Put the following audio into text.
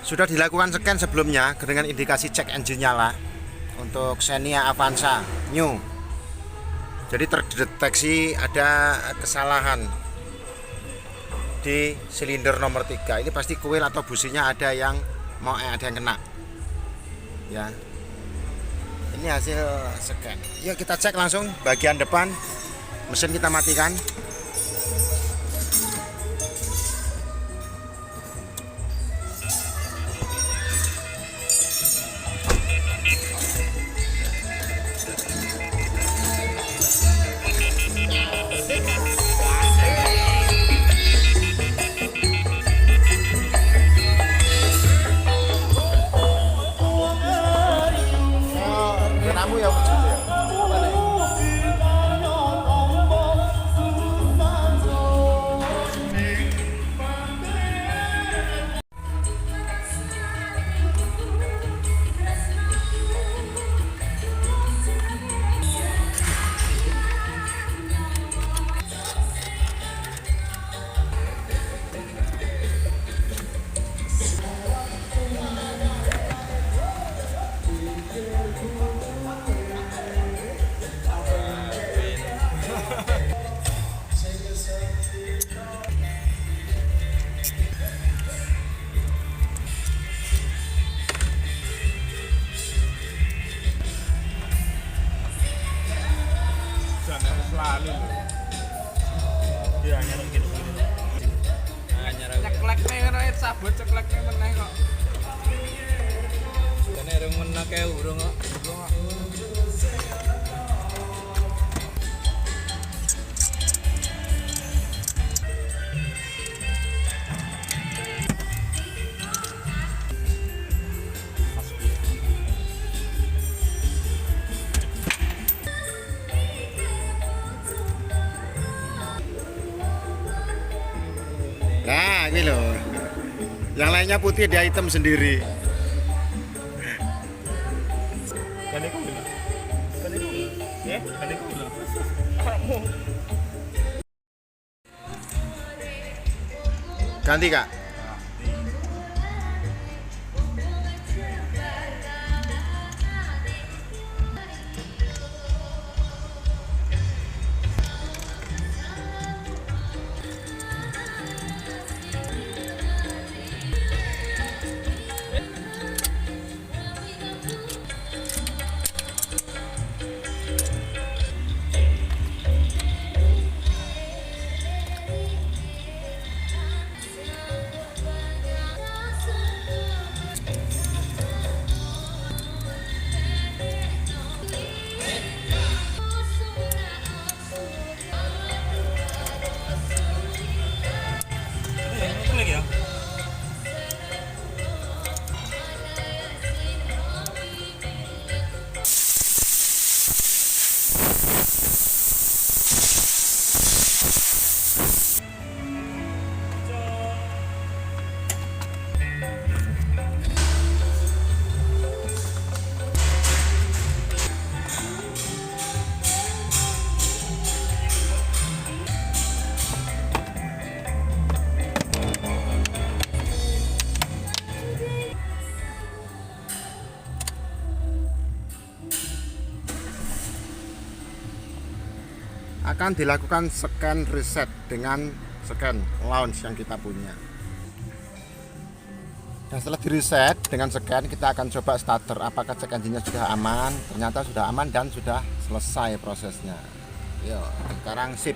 Sudah dilakukan scan sebelumnya dengan indikasi cek engine nyala untuk Xenia Avanza New. Jadi terdeteksi ada kesalahan di silinder nomor 3. Ini pasti kuil atau businya ada yang kena. Ya. Ini hasil scan. Yuk kita cek langsung bagian depan. Mesin kita matikan. Kamu ya. Selalu dia hanya gitu ceklek nih kan sabut ceklek nih meneh kok kene rung meneh kae urung kok Nah, ini loh. Yang lainnya putih, dia hitam sendiri. Ganti, Kak. Akan dilakukan scan reset dengan scan launch yang kita punya. Dan setelah di reset dengan scan, kita akan coba starter apakah cek engine-nya sudah aman. Ternyata sudah aman dan sudah selesai prosesnya. Yuk, sekarang sip.